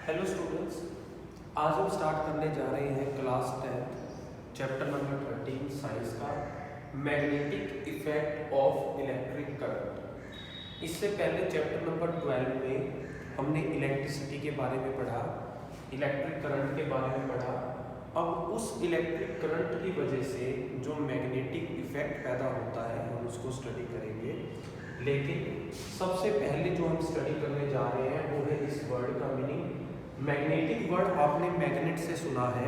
Hello students, आज हम start करने जा रहे हैं क्लास 10 चैप्टर नंबर 13 साइंस का magnetic effect of electric current. इससे पहले चैप्टर नंबर 12 में हमने इलेक्ट्रिसिटी के बारे में पढ़ा, इलेक्ट्रिक करंट के बारे में पढ़ा। अब उस इलेक्ट्रिक करंट की वजह से जो मैग्नेटिक इफेक्ट पैदा होता है हम उसको स्टडी करेंगे। लेकिन सबसे पहले जो हम स्टडी करने जा रहे हैं वो है इस वर्ड का मीनिंग। मैग्नेटिक वर्ड आपने मैग्नेट से सुना है।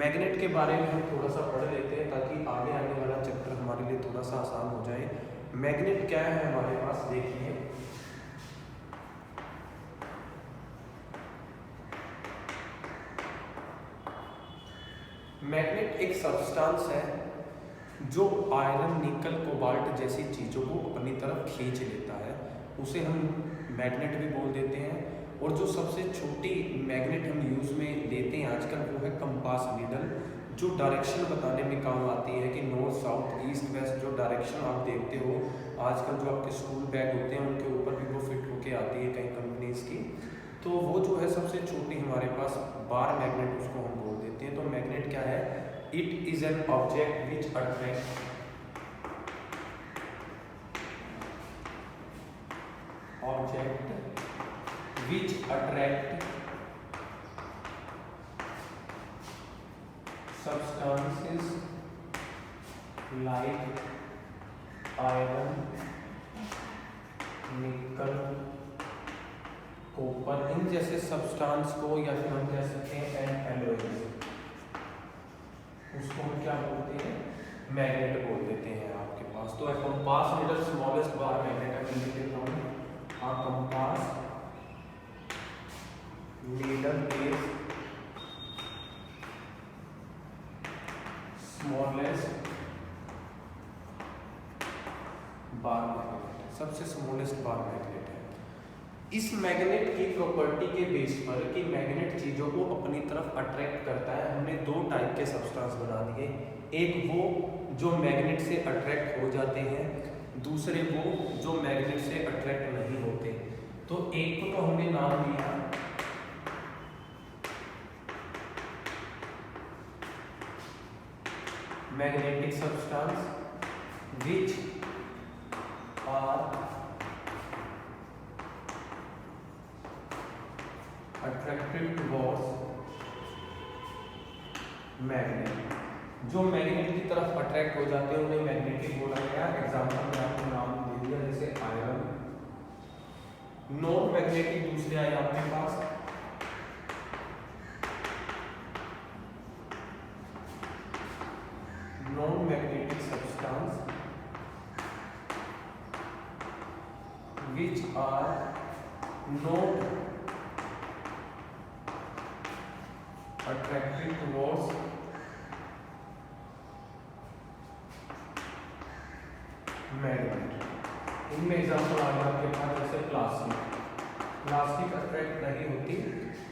मैग्नेट के बारे में हम थोड़ा सा पढ़ लेते हैं ताकि आगे आने वाला चैप्टर हमारे लिए थोड़ा सा आसान हो जाए। मैग्नेट क्या है हमारे पास, देखिए। मैग्नेट एक सब्सटेंस है जो आयरन, निकल, कोबाल्ट जैसी चीज़ों को अपनी तरफ खींच लेता है, उसे हम मैग्नेट भी बोल देते हैं। और जो सबसे छोटी मैग्नेट हम यूज़ में लेते हैं आजकल वो है कंपास नीडल, जो डायरेक्शन बताने में काम आती है कि नॉर्थ, साउथ, ईस्ट, वेस्ट। जो डायरेक्शन आप देखते हो आजकल जो आपके स्कूल बैग होते हैं उनके ऊपर भी वो फिट होके आती है कई कंपनीज की। तो वो जो है सबसे छोटी हमारे पास बार मैग्नेट, उसको हम बोल देते हैं। तो मैग्नेट क्या है? It is an object which attract substances like iron, निकल, कॉपर, इन जैसे सब्सटेंस को, या फिर हम कह सकते हैं एंड एलॉयज, उसको हम क्या बोलते हैं? मैग्नेट बोल देते हैं आपके पास। तो compass needle smallest bar magnet है। मैं लिख देता हूँ, compass needle is smallest bar magnet, सबसे स्मॉलेस्ट बार मैग्नेट है। इस मैग्नेट की प्रॉपर्टी के बेस पर कि मैग्नेट चीज़ों को अपनी तरफ अट्रैक्ट करता है, हमने दो टाइप के सब्सटेंस बना दिए। एक वो जो मैग्नेट से अट्रैक्ट हो जाते हैं, दूसरे वो जो मैग्नेट से अट्रैक्ट नहीं होते। तो एक को तो हमने नाम दिया magnetic substance which are attractive towards magnet. जो मैग्नेट की तरफ अट्रैक्ट हो जाते हैं उन्हें मैग्नेटिक बोला गया। एग्जाम्पल में आपको नाम दे दिया, जैसे आयरन। नॉन मैग्नेटिक दूसरे आए आपके पास non-magnetic substance which are not attractive towards magnet। इनमें एग्जाम्पल आ गया आपके पास, जैसे प्लास्टिक अट्रैक्ट नहीं होती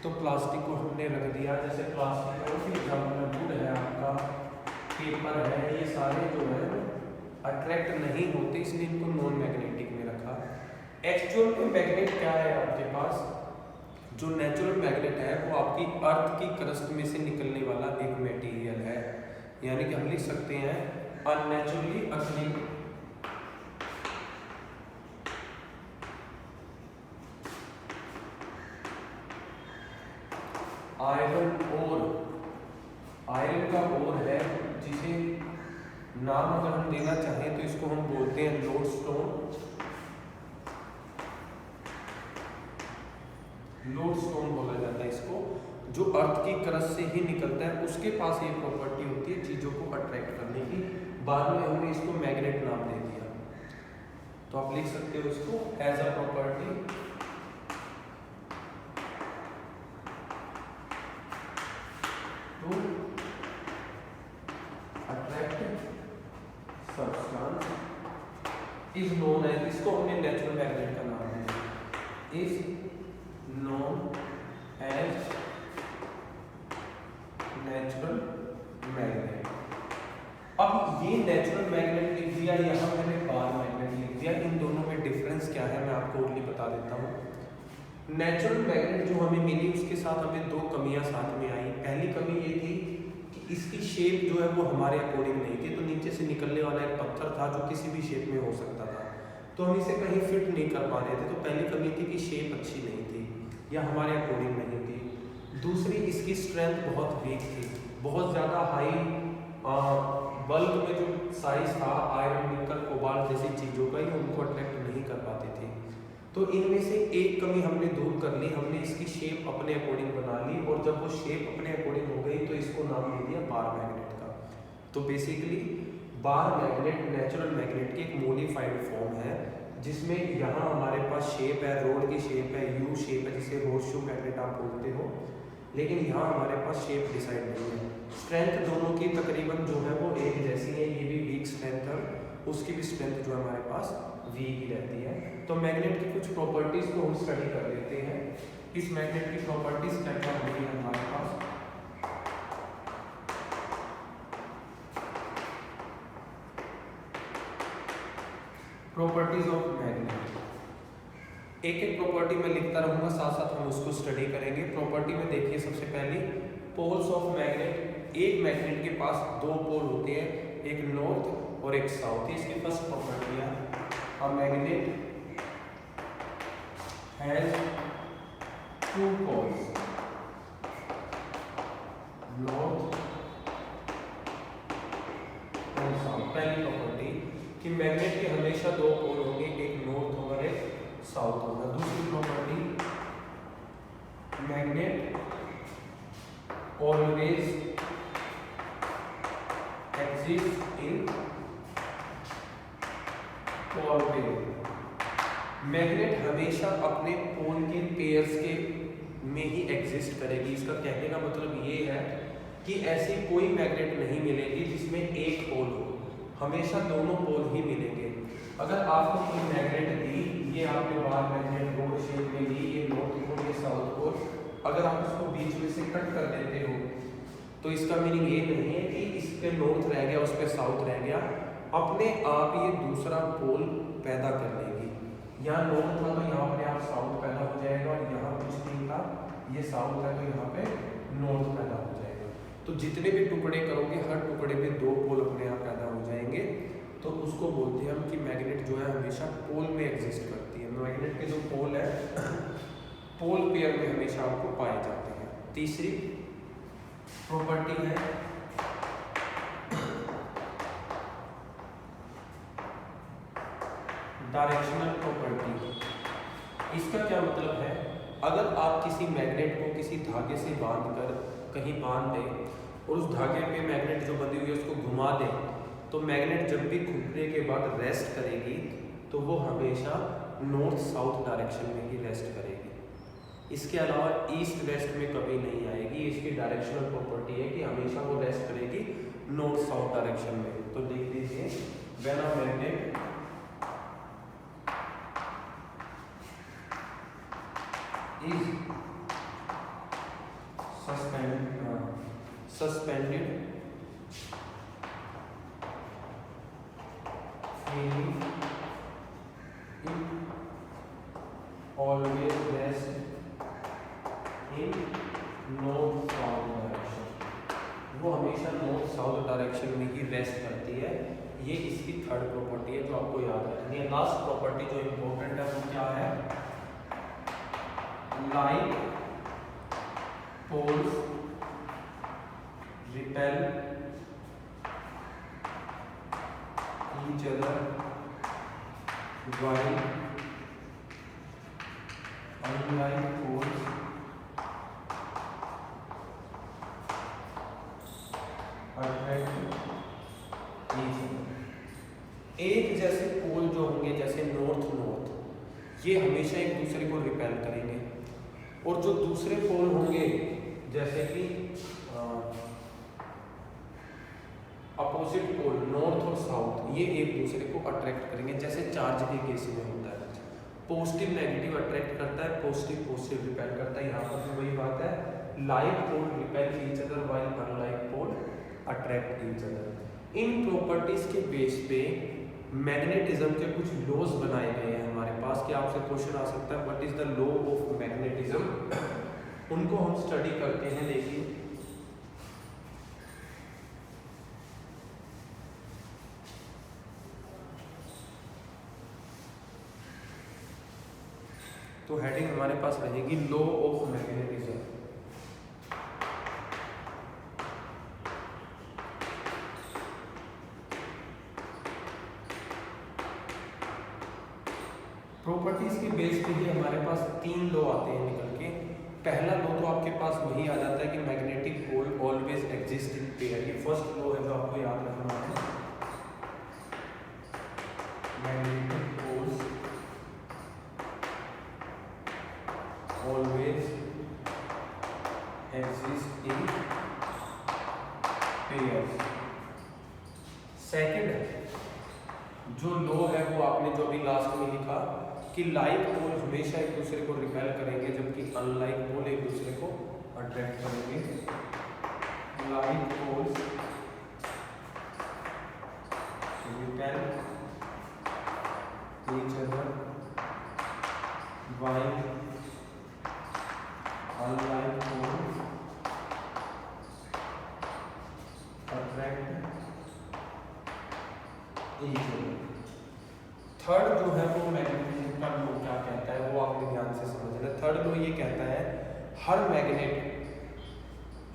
तो प्लास्टिक को हमने रख दिया। जैसे प्लास्टिक और भी एग्जाम्पल वुड है आपका, पेपर है, ये सारे जो है अट्रैक्ट नहीं होते, इसलिए इनको नॉन मैग्नेटिक में रखा। एक्चुअल में मैग्नेट क्या है आपके पास? जो नेचुरल मैग्नेट है वो आपकी अर्थ की क्रस्ट में से निकलने वाला एक मटेरियल है, यानी कि हम लिख सकते हैं unnaturally occurring iron ore. Iron का ओर है जिसे नाम अगर हम देना चाहें तो इसको हम बोलते हैं लोडस्टोन। लोडस्टोन बोला जाता है इसको, जो अर्थ की क्रस्ट से ही निकलता है। उसके पास ये प्रॉपर्टी होती है चीजों को अट्रैक्ट करने की। बाद में हमने इसको मैग्नेट नाम दे दिया। तो आप लिख सकते हो इसको as a property to substance is known as, इसको हमने नेचुरल मैग्नेट का नाम दिया, is known as natural magnet. अब ये नेचुरल मैग्नेट लिख दिया, यहाँ मैंने बार मैग्नेट लिख दिया। इन दोनों में डिफरेंस क्या है मैं आपको ओनली बता देता हूँ। नेचुरल मैग्नेट जो हमें मिली उसके साथ हमें दो कमियां साथ में आई। पहली कमी ये थी कि इसकी शेप जो है वो हमारे अकॉर्डिंग नहीं थी। तो नीचे से निकलने वाला एक पत्थर था जो किसी भी शेप में हो सकता था, तो हम इसे कहीं फिट नहीं कर पा रहे थे। तो पहली कमी थी कि शेप अच्छी नहीं थी या हमारे अकॉर्डिंग नहीं थी। दूसरी, इसकी स्ट्रेंथ बहुत वीक थी, बहुत ज़्यादा हाई बल्क में जो साइज था आयरन, निकल, कोबाल्ट जैसी चीज़ों का, ये उनको अट्रैक्ट नहीं कर पाती थी। तो इनमें से एक कमी हमने दूर कर ली, हमने इसकी शेप अपने अकॉर्डिंग बना ली, और जब वो शेप अपने अकॉर्डिंग हो गई तो इसको नाम दे दिया बार मैग्नेट का। तो basically bar magnet natural magnet की एक मॉडिफाइड फॉर्म है, जिसमें यहाँ हमारे पास शेप है, रोड की शेप है, यू शेप है, जिसे होर्सशू मैग्नेट आप बोलते हो, लेकिन यहाँ हमारे पास शेप डिसाइड नहीं है। स्ट्रेंथ दोनों की तकरीबन जो है वो एक जैसी है, ये भी वीक स्ट्रेंथ है, उसकी भी स्ट्रेंथ जो है हमारे पास वीक ही रहती है। तो मैग्नेट की कुछ प्रॉपर्टीज को हम स्टडी कर लेते हैं। इस मैग्नेट की प्रॉपर्टीज क्या क्या होती है हमारे पास। प्रॉपर्टीज ऑफ मैग्नेट, एक एक प्रॉपर्टी में लिखता रहूंगा, साथ साथ हम उसको स्टडी करेंगे। प्रॉपर्टी में देखिए, सबसे पहली पोल्स ऑफ मैग्नेट। एक मैग्नेट के पास दो पोल होते हैं, एक नॉर्थ और एक साउथ। इसकी फर्स्ट प्रॉपर्टी है, a magnet has two poles, north और साउथ। पहली प्रॉपर्टी कि मैग्नेट के हमेशा दो पोल होंगे, एक नॉर्थ और एक साउथ होगा। दूसरी property, magnet always exist in pole pair. Magnet हमेशा अपने पोल के पेयर्स के में ही एग्जिस्ट करेगी। इसका कहने का मतलब ये है कि ऐसी कोई मैग्नेट नहीं मिलेगी जिसमें एक पोल हो, हमेशा दोनों पोल ही मिलेंगे। अगर आपको कोई मैग्नेट दी, ये आपने बार मैग्नेट रोड शेप में ली, ये नॉर्थ पोल, ये साउथ पोल, अगर आप उसको बीच में से कट कर देते हो तो इसका मीनिंग ये नहीं है कि इस पे नॉर्थ रह गया, उस पे साउथ रह गया, अपने आप ये दूसरा पोल पैदा कर लेगी। यहाँ नॉर्थ था तो यहाँ अपने आप साउथ पैदा हो जाएगा, और यहाँ कुछ नहीं था, ये साउथ है तो यहाँ पे नॉर्थ पैदा हो जाएगा। तो जितने भी टुकड़े करोगे, हर टुकड़े में दो पोल अपने आप पैदा हो जाएंगे। तो उसको बोलते हैं हम कि मैग्नेट जो है हमेशा पोल में एग्जिस्ट करती है। मैग्नेट के जो पोल है पोल पेयर में हमेशा आपको पाए जाते हैं। तीसरी प्रॉपर्टी है डायरेक्शनल प्रॉपर्टी। इसका क्या मतलब है, अगर आप किसी मैग्नेट को किसी धागे से बांधकर कहीं बांध दें और उस धागे पे मैग्नेट जो बंधी हुई है उसको घुमा दें, तो मैग्नेट जब भी घूमने के बाद रेस्ट करेगी तो वो हमेशा नॉर्थ साउथ डायरेक्शन में ही रेस्ट करेगी। इसके अलावा ईस्ट वेस्ट में कभी नहीं आएगी। इसकी डायरेक्शनल प्रॉपर्टी है कि हमेशा वो रेस्ट करेगी नॉर्थ साउथ डायरेक्शन में। तो देख लीजिए, when a magnet is suspended it always rest in north south direction. वो हमेशा नॉर्थ साउथ डायरेक्शन में ही रेस्ट करती है। ये इसकी थर्ड प्रॉपर्टी है जो आपको याद रखनी है। लास्ट प्रॉपर्टी जो इम्पोर्टेंट है वो क्या है, like poles repel each other while unlike poles attract each other। एक जैसे पोल जो होंगे, जैसे नॉर्थ नॉर्थ, ये हमेशा एक दूसरे को रिपेल करेंगे, और जो दूसरे पोल होंगे जैसे कि अपोजिट पोल नॉर्थ और साउथ, ये एक दूसरे को अट्रैक्ट करेंगे। जैसे चार्ज के केस में होता है, पॉजिटिव नेगेटिव अट्रैक्ट करता है, पॉजिटिव पॉजिटिव रिपेल करता है। यहाँ पर भी वही बात है, like pole repel each other while unlike pole attract each other. इन प्रॉपर्टीज के बेस पे मैग्नेटिज्म के कुछ लॉज बनाए गए हैं हमारे पास कि आपसे क्वेश्चन आ सकता है what is the law of magnetism, उनको हम स्टडी करते हैं। देखिए तो हेडिंग हमारे पास रहेगी लॉ ऑफ मैग्नेटिज्म। प्रॉपर्टीज के बेस पे ही हमारे पास 3 लॉ आते हैं निकल के। पहला लॉ तो आपके पास वही आ जाता है कि magnetic pole always exist in pair. ये फर्स्ट लॉ है जो आपको याद रखना है। Magnetic poles always exist in pair. Second जो लॉ है वो आपने जो भी लास्ट में लिखा कि लाइक पोल हमेशा एक दूसरे को रिपेल करेंगे जबकि अनलाइक पोल एक दूसरे को अट्रैक्ट करेंगे। Like poles repel each other while unlike poles attract each other. Third जो है वो मैग्नेटिज्म का लॉ क्या कहता है वो आपने ध्यान से समझना है। थर्ड लॉ ये कहता है हर मैग्नेट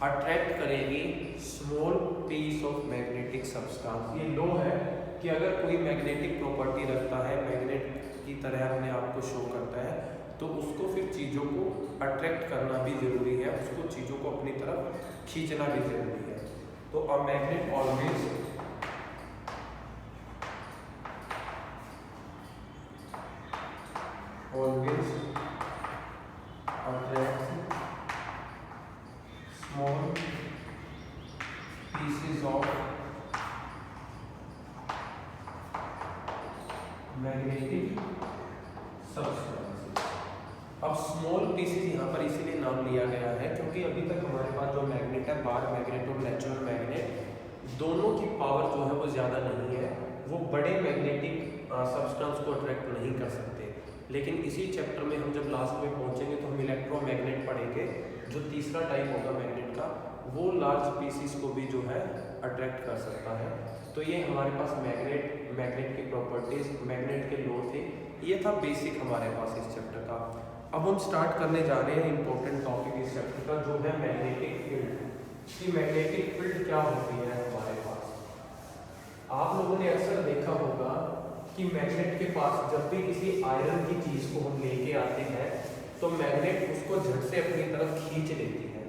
अट्रैक्ट करेगी small piece of magnetic substance. ये लॉ है कि अगर कोई मैग्नेटिक प्रॉपर्टी रखता है, मैग्नेट की तरह अपने आप को शो करता है, तो उसको फिर चीज़ों को अट्रैक्ट करना भी जरूरी है, उसको चीज़ों को अपनी तरफ खींचना भी जरूरी है। तो a magnet always always attracts small pieces of magnetic substance। अब स्मॉल पीसेस यहाँ पर इसीलिए नाम लिया गया है क्योंकि अभी तक हमारे पास जो मैग्नेट है, बार मैग्नेट और नेचुरल मैग्नेट, दोनों की पावर जो है वो ज़्यादा नहीं है, वो बड़े मैग्नेटिक सब्सटेंस को अट्रैक्ट नहीं कर सकते। लेकिन इसी चैप्टर में हम जब लास्ट में पहुंचेंगे तो हम इलेक्ट्रोमैग्नेट पढ़ेंगे, जो तीसरा टाइप होगा मैग्नेट का, वो लार्ज पीसीस को भी जो है अट्रैक्ट कर सकता है। तो ये हमारे पास मैग्नेट की प्रॉपर्टीज, मैग्नेट के लॉ थे। ये था बेसिक हमारे पास इस चैप्टर का। अब हम स्टार्ट करने जा रहे हैं इंपॉर्टेंट टॉपिक इस चैप्टर का, जो है मैग्नेटिक फील्ड। कि मैग्नेटिक फील्ड क्या होती है हमारे पास। आप लोगों ने अक्सर देखा होगा कि मैग्नेट के पास जब भी किसी आयरन की चीज को हम लेके आते हैं तो मैग्नेट उसको झट से अपनी तरफ खींच लेती है।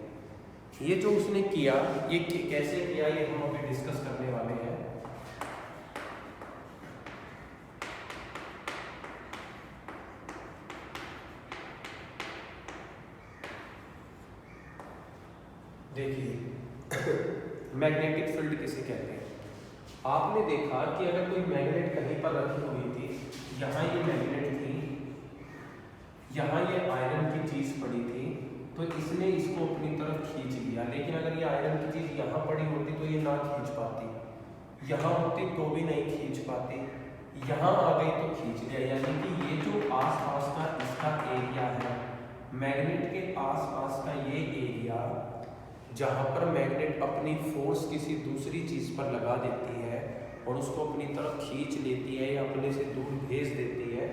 ये जो उसने किया, ये कैसे किया, ये हम अभी डिस्कस करने वाले हैं। देखिए मैग्नेटिक फील्ड किसे कहते हैं। आपने देखा कि अगर कोई मैग्नेट कहीं पर रखी हुई थी, यहाँ ये मैग्नेट थी, यहाँ ये आयरन की चीज पड़ी थी, तो इसने इसको अपनी तरफ खींच लिया। लेकिन अगर ये आयरन की चीज यहाँ पड़ी होती तो ये ना खींच पाती, यहाँ होती तो भी नहीं खींच पाती, यहाँ आ गई तो खींच लिया। यानी कि ये जो आसपास का इसका एरिया है, मैग्नेट के आसपास का ये एरिया जहाँ पर मैग्नेट अपनी फोर्स किसी दूसरी चीज पर लगा देती है और उसको अपनी तरफ खींच लेती है या अपने से दूर भेज देती है,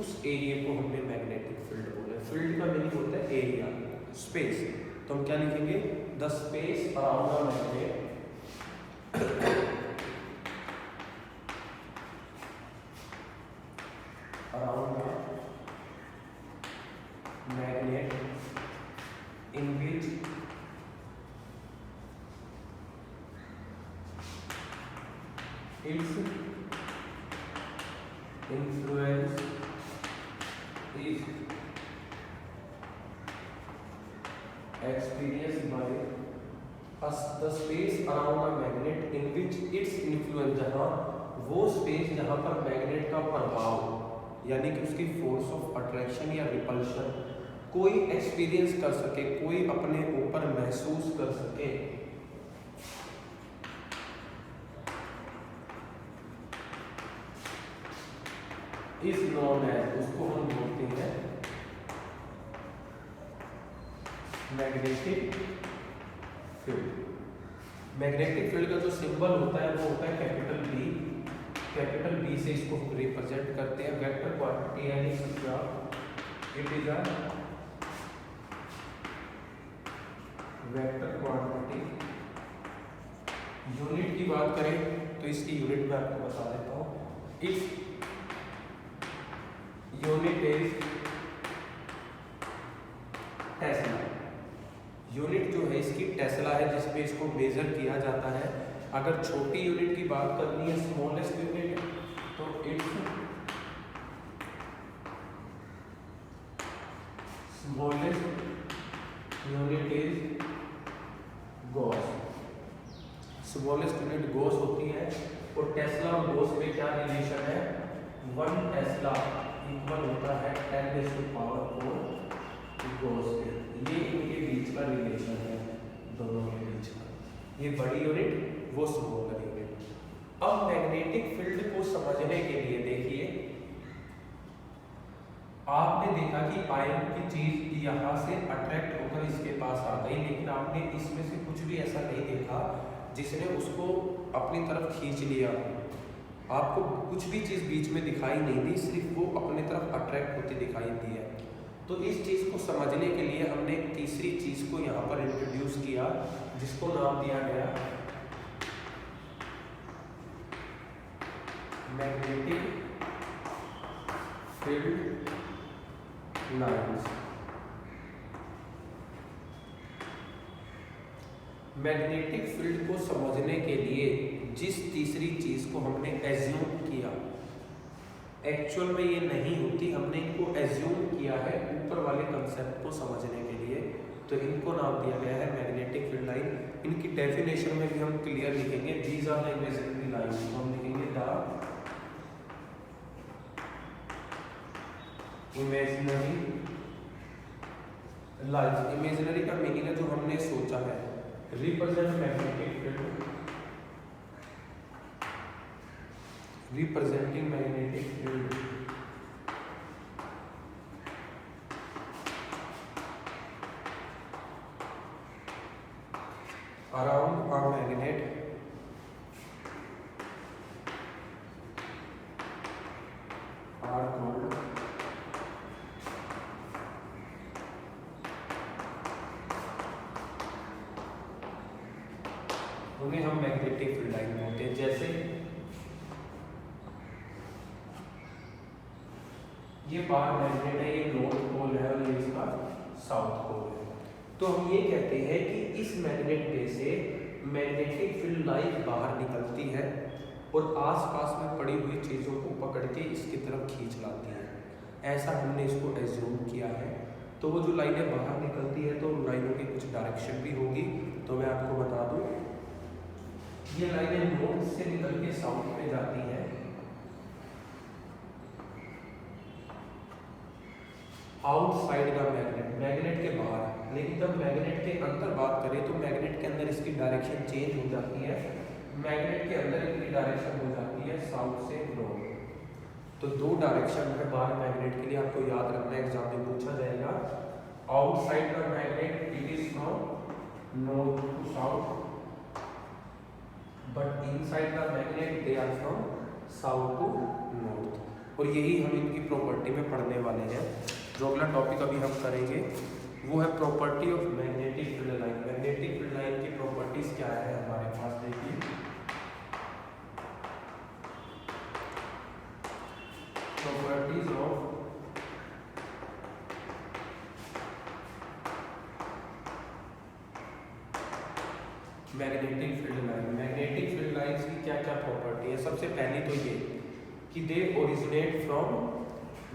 उस एरिया को हमने मैग्नेटिक फील्ड बोला। फील्ड का मीनिंग होता है एरिया, स्पेस। तो हम क्या लिखेंगे, the space around the magnet in which its influence is experienced by us, the space around a magnet in which its influence, जहाँ वो स्पेस जहाँ पर मैग्नेट का प्रभाव यानी कि उसकी फोर्स ऑफ अट्रैक्शन या रिपल्शन कोई एक्सपीरियंस कर सके, कोई अपने ऊपर महसूस कर सके, इज नोन एज, उसको हम बोलते हैं मैग्नेटिक फील्ड। मैग्नेटिक फील्ड का जो सिंबल होता है वो होता है कैपिटल बी। कैपिटल बी से इसको रिप्रेजेंट करते हैं। वेक्टर क्वांटिटी है, it is a vector quantity. Unit की बात करें तो इसकी यूनिट मैं आपको बता देता हूँ। Its unit is Tesla. Unit जो है इसकी टेस्ला है, जिसमें इसको मेजर किया जाता है। अगर छोटी यूनिट की बात करनी है, स्मॉलेस्ट यूनिट, तो it's smallest unit is Gauss. Smallest unit Gauss होती है। और टेस्ला और गॉस में क्या रिलेशन है? 1 टेस्ला इक्वल होता है 10⁴ गॉस के। ये इनके बीच का रिलेशन है, दोनों के बीच का। ये बड़ी यूनिट, वो स्मॉलर यूनिट। अब मैग्नेटिक फील्ड को समझने के लिए देखिए, आपने देखा कि आयन की चीज यहाँ से अट्रैक्ट होकर इसके पास आ गई, लेकिन आपने इसमें से कुछ भी ऐसा नहीं देखा जिसने उसको अपनी तरफ खींच लिया। आपको कुछ भी चीज़ बीच में दिखाई नहीं दी, सिर्फ वो अपने तरफ अट्रैक्ट होती दिखाई दी है। तो इस चीज़ को समझने के लिए हमने एक तीसरी चीज़ को यहाँ पर इंट्रोड्यूस किया, जिसको नाम दिया गया magnetic field lines. Magnetic field को समझने के लिए जिस तीसरी चीज को हमने एज्यूम किया, एक्चुअल में ये नहीं होती, हमने इनको एज्यूम किया है ऊपर वाले कंसेप्ट को समझने के लिए, तो इनको नाम दिया गया है मैग्नेटिक फील्ड लाइन। इनकी डेफिनेशन में भी हम क्लियर लिखेंगे, these are the imaginary lines. हम लिखेंगे द इमेजिनरी लाइंस। इमेजिनरी का मीनिंग है जो हमने सोचा है। Represent magnetic field, representing magnetic field around a magnet are called उन्हें हम मैग्नेटिक फील्ड लाइन बोलते हैं। जैसे ये बार मैग्नेट है, ये नॉर्थ पोल है और ये इसका साउथ पोल है। तो हम ये कहते हैं कि इस मैग्नेट पे से मैग्नेटिक फील्ड लाइन बाहर निकलती है और आसपास में पड़ी हुई चीज़ों को पकड़ के इसकी तरफ खींच लाती है। ऐसा हमने इसको एज्यूम किया है। तो वो जो लाइनें बाहर निकलती है, तो उन लाइनों की कुछ डायरेक्शन भी होगी। तो मैं आपको बता दूं, ये लाइनें नॉर्थ से निकल के साउथ में जाती हैं। आउटसाइड का मैग्नेट, मैग्नेट के बाहर। लेकिन जब मैग्नेट के अंदर बात करें तो मैग्नेट के अंदर इसकी डायरेक्शन चेंज हो जाती है। मैग्नेट के अंदर इनकी डायरेक्शन हो जाती है साउथ से नॉर्थ। तो दो डायरेक्शन है बाहर मैग्नेट के लिए, आपको याद रखना, एग्जाम में पूछा जाएगा। आउटसाइड का magnet it is from north to south, but inside the magnet they are from south to north. और यही हम इनकी प्रॉपर्टी में पढ़ने वाले हैं। जो अगला टॉपिक अभी हम करेंगे वो है property of magnetic field line. Magnetic field line की प्रॉपर्टीज क्या है हमारे पास, देखिए। Properties of magnetic field line. Magnetic field lines की क्या क्या प्रॉपर्टी है? सबसे पहली तो ये कि they originate from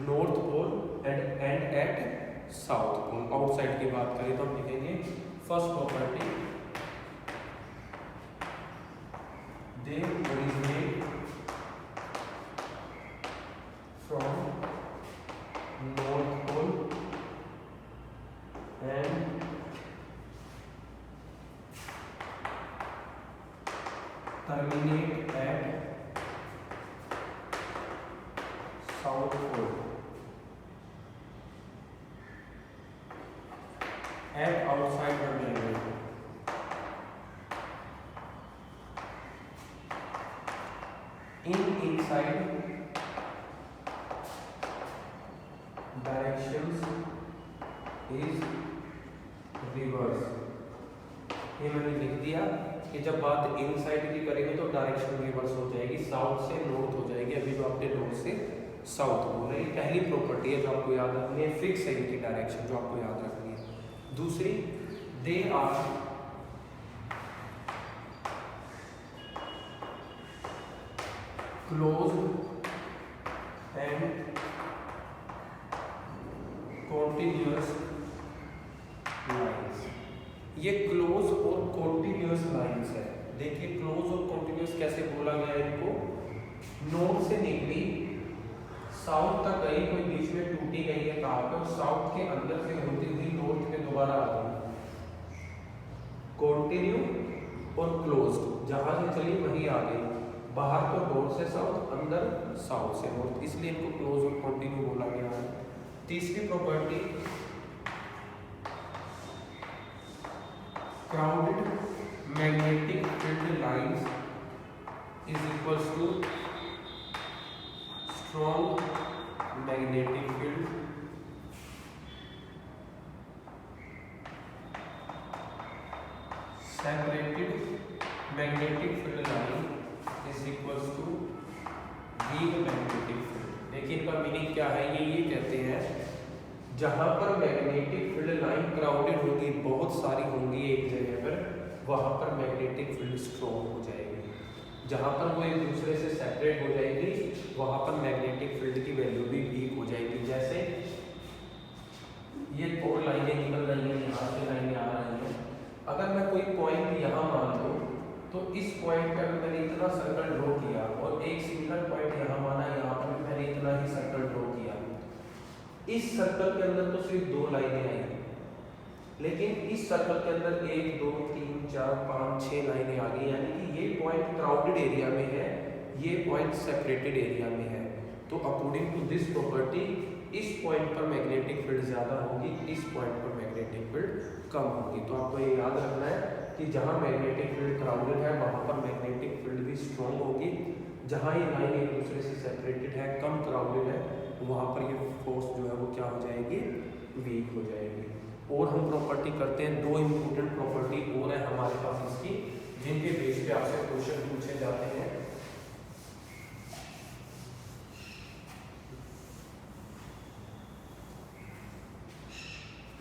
north pole and at south pole. Outside की बात करें तो हम लिखेंगे first property, they originate from north pole and terminate at south at outside the magnet inside directions is reverse. ये मैंने लिख दिया कि जब बात इनसाइड की करेंगे तो डायरेक्शन रिवर्स हो जाएगी, साउथ से नॉर्थ हो जाएगी। अभी जो आपने नॉर्थ से साउथ बोल रहे हैं, पहली प्रॉपर्टी है जो आपको याद रखनी है, फिक्स है इनकी डायरेक्शन जो आपको याद रखनी है। दूसरी, they are closed and continuous lines. ये क्लोज और कॉन्टिन्यूअस लाइंस है। देखिए क्लोज और कॉन्टिन्यूअस कैसे बोला गया है इनको, नॉर्थ से निकली साउथ तक गई, कोई बीच में टूटी गई है कहाँ पर, साउथ के अंदर से होती हुई नॉर्थ में दोबारा आ गई। कॉन्टिन्यू और क्लोज्ड, जहां से चली वहीं आ गई, बाहर तो नॉर्थ से साउथ, अंदर साउथ से नॉर्थ, इसलिए इनको क्लोज और कॉन्टिन्यू बोला गया है। तीसरी property, crowded magnetic field lines is equals to strong magnetic field separated magnetic field line is equals to weak magnetic field. देखिए इनका मीनिंग क्या है, ये कहते हैं जहां पर मैग्नेटिक फील्ड लाइन क्राउडेड होगी, बहुत सारी होंगी एक जगह पर, वहां पर मैग्नेटिक फील्ड स्ट्रॉन्ग हो जाएगी। जहां पर वो एक दूसरे से सेपरेट हो जाएगी, वहां पर मैग्नेटिक फील्ड की वैल्यू भी वीक हो जाएगी। जैसे ये दो लाइनें निकल रही हैं, यहाँ से लाइनें आ रही हैं, अगर मैं कोई पॉइंट यहाँ मान लूँ तो इस पॉइंट पर मैंने इतना सर्कल ड्रॉ किया और एक सिंगल पॉइंट यहाँ माना, यहाँ पर मैंने इतना ही सर्कल ड्रॉ किया। इस सर्कल के अंदर तो सिर्फ दो लाइनें आई, लेकिन इस सर्कल के अंदर 1 2 3 4 5 6 लाइनें आ गई, यानी कि ये पॉइंट क्राउडेड एरिया में है, ये पॉइंट सेपरेटेड एरिया में है। तो अकॉर्डिंग टू दिस प्रॉपर्टी इस पॉइंट पर मैग्नेटिक फील्ड ज़्यादा होगी, इस पॉइंट पर मैग्नेटिक फील्ड कम होगी। तो आपको ये याद रखना है कि जहाँ मैग्नेटिक फील्ड क्राउडेड है वहाँ पर मैग्नेटिक फील्ड भी स्ट्रॉन्ग होगी, जहाँ ये लाइन एक दूसरे से सेपरेटेड है, कम क्राउडेड है, वहाँ पर ये फोर्स जो है वो क्या हो जाएगी, वीक हो जाएगी। और हम प्रॉपर्टी करते हैं, दो इम्पोर्टेंट प्रॉपर्टी और है हमारे पास इसकी, जिनके बेस पे आपसे क्वेश्चन पूछे जाते हैं।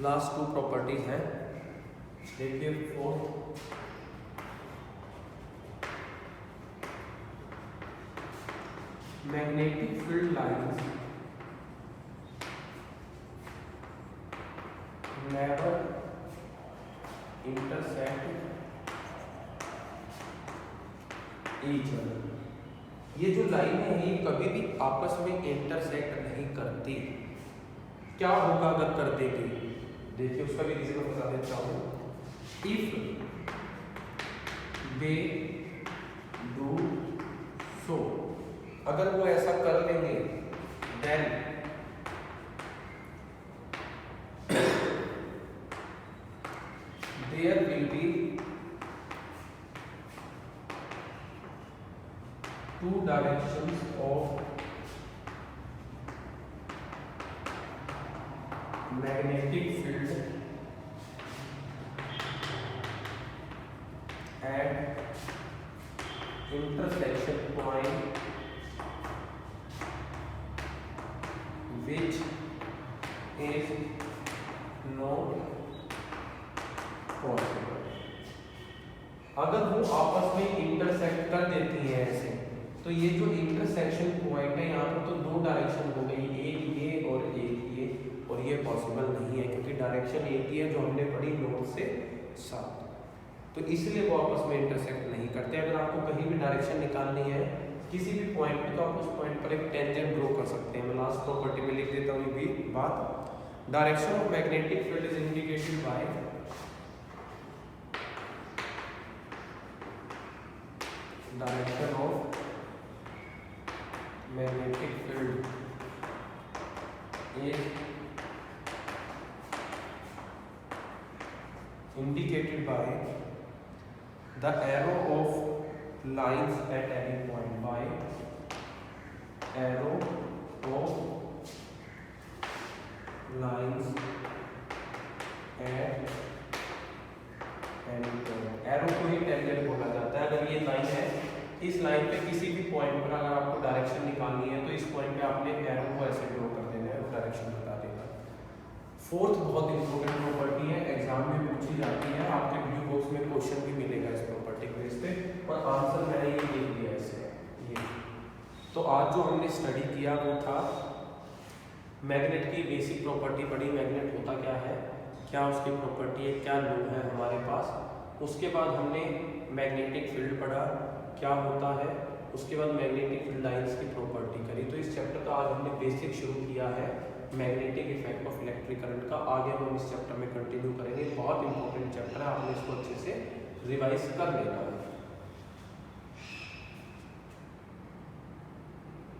लास्ट टू प्रॉपर्टीज हैं, देखिए fourth, magnetic field lines never intersect each other. ये जो लाइन है ये कभी भी आपस में इंटरसेक्ट नहीं करती। क्या होगा अगर कर देगी, देखिए उसका भी रीजन बता देता हूँ। इफ दे डू सो, अगर वो ऐसा कर लेंगे then there will be two directions of magnetic field at intersection point which is not possible। अगर वो आपस में इंटरसेक्ट कर देती है ऐसे, तो ये जो इंटरसेक्शन पॉइंट है यहाँ पर तो दो डायरेक्शन हो गई, एक ये और एक ये, और ये पॉसिबल नहीं है क्योंकि डायरेक्शन एक ही है जो हमने पढ़ी नॉर्थ से साउथ, तो इसलिए वो आपस में इंटरसेक्ट नहीं करते। अगर आपको कहीं भी डायरेक्शन निकालनी है किसी भी पॉइंट पे, तो आप उस पॉइंट पर एक टेंजेंट ड्रॉ कर सकते हैं। मैं लास्ट प्रॉपर्टी में लिख देता हूँ ये भी बात। Direction of magnetic field is indicated by direction of magnetic field is indicated by the arrow of lines at any point, by arrow of lines at any point। Arrow को ही tangent बोला जाता है। अगर ये लाइन है, इस line पे किसी भी पॉइंट पर अगर आपको डायरेक्शन निकालनी है तो इस पॉइंट पे आपने एरो को ऐसे ड्रॉ कर देना है और डायरेक्शन बता देना। फोर्थ बहुत इंपॉर्टेंट प्रॉपर्टी है, एग्जाम में पूछी जाती है, आपके ब्लू बॉक्स में क्वेश्चन भी मिलेगा इस प्रॉपर्टी के बेस पे, और आंसर मैंने ये लिख दिया ऐसे ये। तो आज जो हमने स्टडी किया वो था मैग्नेट की बेसिक प्रॉपर्टी पढ़ी, मैग्नेट होता क्या है, क्या उसकी प्रॉपर्टी है, क्या लॉ है हमारे पास। उसके बाद हमने मैग्नेटिक फील्ड पढ़ा, क्या होता है। उसके बाद मैग्नेटिक फील्ड लाइंस की प्रॉपर्टी करी। तो इस चैप्टर का आज हमने बेसिक शुरू किया है, magnetic effect of electric current का। आगे हम इस चैप्टर में कंटिन्यू करेंगे, बहुत इंपॉर्टेंट चैप्टर है, आपने इसको अच्छे से रिवाइज कर लेना है।